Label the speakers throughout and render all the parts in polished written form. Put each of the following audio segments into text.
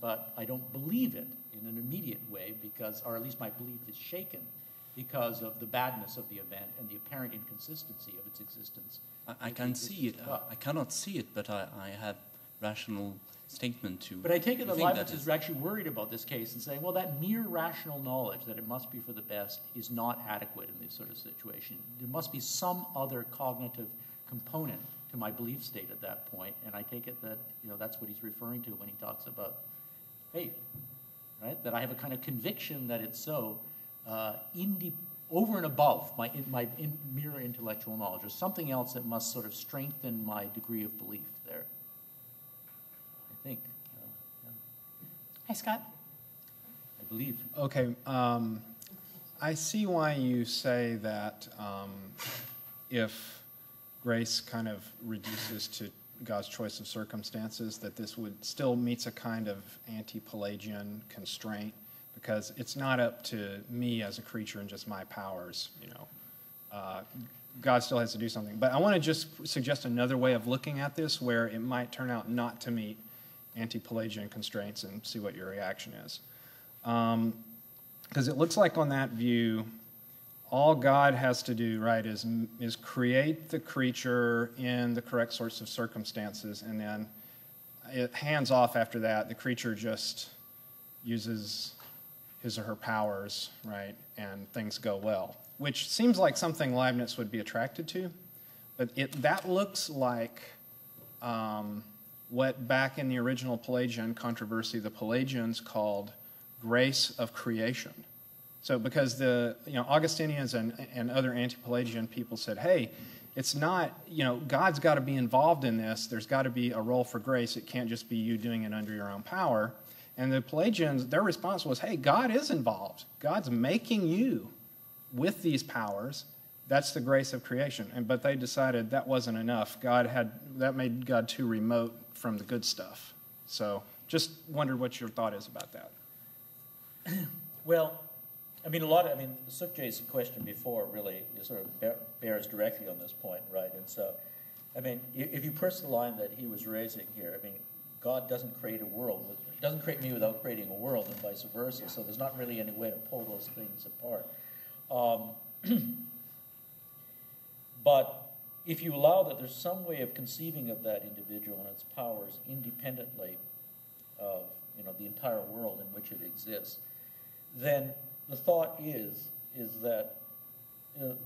Speaker 1: but I don't believe it in an immediate way because, or at least my belief is shaken because of the badness of the event and the apparent inconsistency of its existence.
Speaker 2: I can see it. I cannot see it, but I have rational statement to.
Speaker 1: But I take it that Leibniz is actually worried about this case and saying, well, that mere rational knowledge that it must be for the best is not adequate in this sort of situation. There must be some other cognitive component to my belief state at that point, and I take it that that's what he's referring to when he talks about faith, right? That I have a kind of conviction that it's so over and above my mere intellectual knowledge, or something else that must sort of strengthen my degree of belief there. I think.
Speaker 3: Hi, Scott.
Speaker 1: I believe.
Speaker 4: Okay. I see why you say that if grace kind of reduces to God's choice of circumstances, that this would still meets a kind of anti-Pelagian constraint, because it's not up to me as a creature and just my powers, God still has to do something. But I want to just suggest another way of looking at this where it might turn out not to meet anti-Pelagian constraints, and see what your reaction is. Because it looks like on that view, all God has to do, right, is create the creature in the correct sorts of circumstances, and then it hands off after that. The creature just uses his or her powers, right, and things go well, which seems like something Leibniz would be attracted to. But that looks like what back in the original Pelagian controversy, the Pelagians called grace of creation. So because the Augustinians and other anti-Pelagian people said, hey, it's not, God's got to be involved in this. There's got to be a role for grace. It can't just be you doing it under your own power. And the Pelagians, their response was, hey, God is involved. God's making you with these powers. That's the grace of creation. But they decided that wasn't enough. That made God too remote from the good stuff. So just wondered what your thought is about that.
Speaker 1: Well, Sukje's question before really sort of bears directly on this point, right? And so, if you press the line that he was raising here, God doesn't create a world. Doesn't create me without creating a world, and vice versa. So there's not really any way to pull those things apart. But if you allow that there's some way of conceiving of that individual and its powers independently of the entire world in which it exists, then the thought is that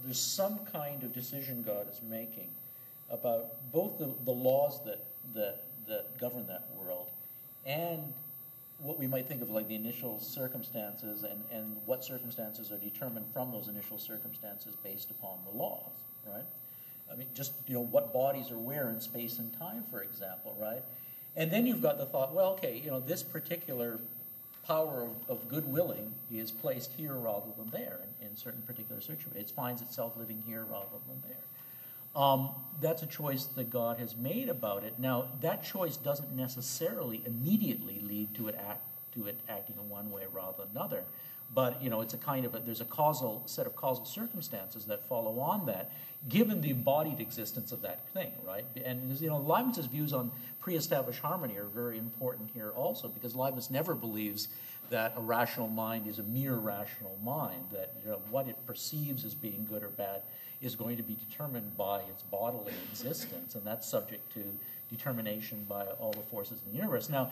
Speaker 1: there's some kind of decision God is making about both the laws that govern that world and what we might think of like the initial circumstances and what circumstances are determined from those initial circumstances based upon the laws, right? What bodies are where in space and time, for example, right? And then you've got the thought, well, okay, this particular power of good willing is placed here rather than there in certain particular situations. It finds itself living here rather than there. That's a choice that God has made about it. Now, that choice doesn't necessarily immediately lead to it acting in one way rather than another. But, it's a kind of there's a set of causal circumstances that follow on that, given the embodied existence of that thing, right? And, Leibniz's views on pre-established harmony are very important here also, because Leibniz never believes that a rational mind is a mere rational mind, that what it perceives as being good or bad is going to be determined by its bodily existence, and that's subject to determination by all the forces in the universe. Now,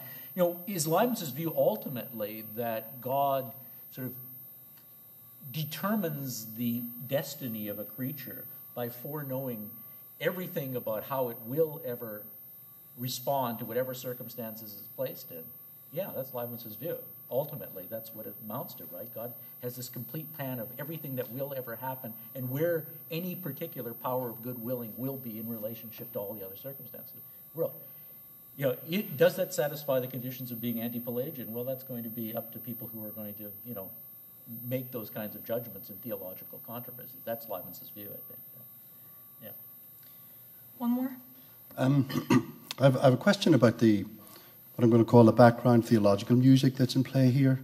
Speaker 1: is Leibniz's view ultimately that God sort of determines the destiny of a creature by foreknowing everything about how it will ever respond to whatever circumstances it's placed in? Yeah, that's Leibniz's view. Ultimately, that's what it amounts to, right? God has this complete plan of everything that will ever happen and where any particular power of good willing will be in relationship to all the other circumstances. Well, does that satisfy the conditions of being anti-Pelagian? Well, that's going to be up to people who are going to, make those kinds of judgments in theological controversies. That's Leibniz's view, I think. Yeah.
Speaker 3: One more?
Speaker 5: I have a question about what I'm going to call the background theological music that's in play here,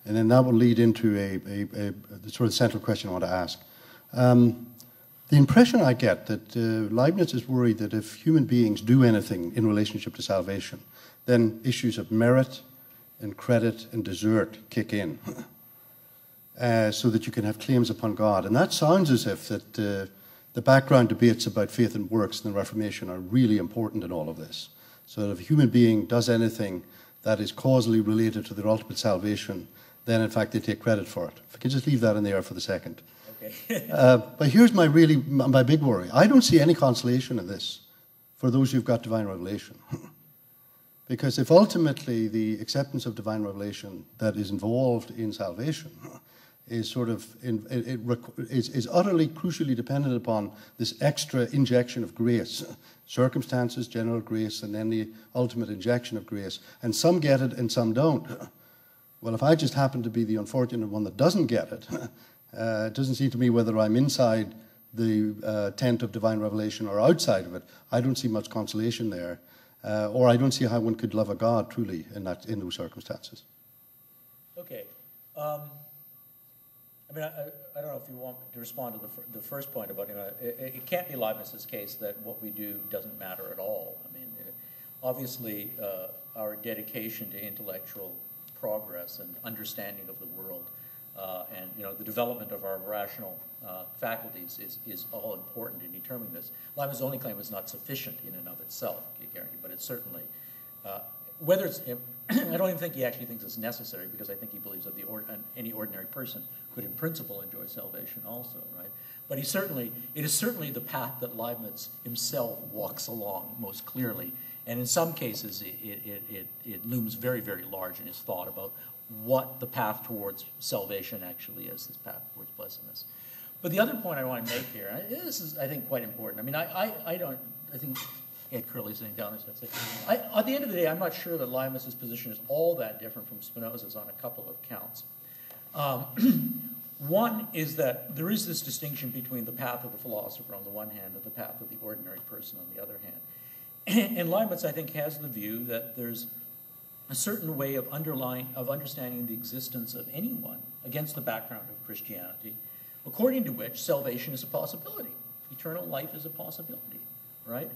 Speaker 5: and then that will lead into the sort of central question I want to ask. The impression I get that Leibniz is worried that if human beings do anything in relationship to salvation, then issues of merit, and credit and desert kick in, so that you can have claims upon God. And that sounds as if that the background debates about faith and works in the Reformation are really important in all of this. So that if a human being does anything that is causally related to their ultimate salvation, then in fact they take credit for it. If I could just leave that in there for the second.
Speaker 1: Okay.
Speaker 5: But here's my big worry. I don't see any consolation in this for those who've got divine revelation. Because if ultimately the acceptance of divine revelation that is involved in salvation is sort of is utterly crucially dependent upon this extra injection of grace, circumstances, general grace, and then the ultimate injection of grace, and some get it and some don't. Well, if I just happen to be the unfortunate one that doesn't get it, it doesn't seem to me whether I'm inside the tent of divine revelation or outside of it. I don't see much consolation there, or I don't see how one could love a God truly in those circumstances.
Speaker 1: Okay. I mean, I don't know if you want to respond to the first point about, it can't be Leibniz's case that what we do doesn't matter at all. I mean, obviously, our dedication to intellectual progress and understanding of the world and the development of our rational faculties is all important in determining this. Leibniz's only claim is not sufficient in and of itself, but it's certainly, whether it's, I don't even think he actually thinks it's necessary, because I think he believes that any ordinary person could in principle enjoy salvation also, right? But it is certainly the path that Leibniz himself walks along most clearly. And in some cases, it looms very, very large in his thought about what the path towards salvation actually is, this path towards blessedness. But the other point I want to make here, this is, I think, quite important. I mean, I think Ed Curley sitting down there, at the end of the day, I'm not sure that Leibniz's position is all that different from Spinoza's on a couple of counts. One is that there is this distinction between the path of the philosopher on the one hand and the path of the ordinary person on the other hand. And Leibniz, I think, has the view that there's a certain way of understanding the existence of anyone against the background of Christianity, according to which salvation is a possibility. Eternal life is a possibility, right?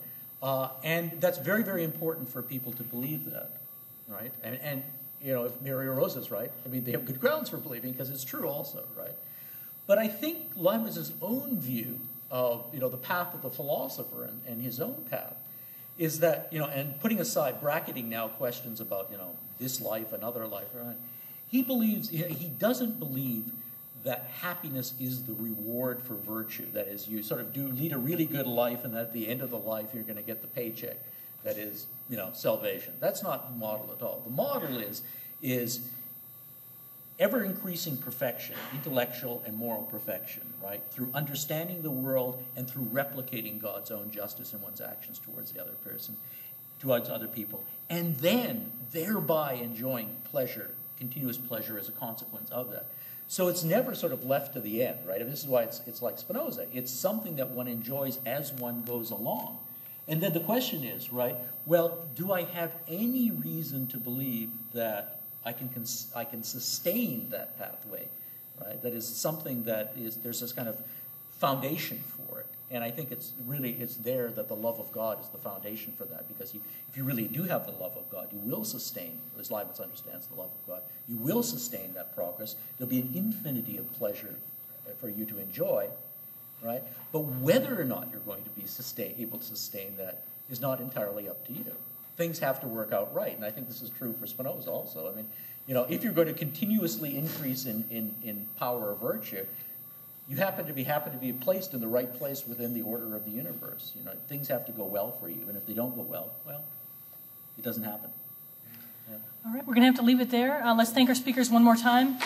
Speaker 1: And that's very, very important for people to believe that, right? And if Mary Rose is right, I mean, they have good grounds for believing, because it's true also, right? But I think Leibniz's own view of, the path of the philosopher and his own path is that, and putting aside, bracketing now questions about, this life, another life, right? He doesn't believe that happiness is the reward for virtue. That is, you sort of lead a really good life, and at the end of the life, you're going to get the paycheck. That is, salvation. That's not the model at all. The model is ever-increasing perfection, intellectual and moral perfection, right? Through understanding the world and through replicating God's own justice in one's actions towards the other person, towards other people, and then thereby enjoying pleasure, continuous pleasure as a consequence of that. So it's never sort of left to the end, right? And this is why it's like Spinoza. It's something that one enjoys as one goes along. And then the question is, right, well, do I have any reason to believe that I can sustain that pathway, right? That is something there's this kind of foundation for it. And I think it's there that the love of God is the foundation for that, because if you really do have the love of God, you will sustain, as Leibniz understands the love of God, you will sustain that progress. There'll be an infinity of pleasure for you to enjoy, right? But whether or not you're going to be able to sustain that is not entirely up to you. Things have to work out right, and I think this is true for Spinoza also. I mean, if you're going to continuously increase in power or virtue, you happen to be placed in the right place within the order of the universe. Things have to go well for you, and if they don't go well, it doesn't happen. Yeah.
Speaker 3: All right, we're going to have to leave it there. Let's thank our speakers one more time.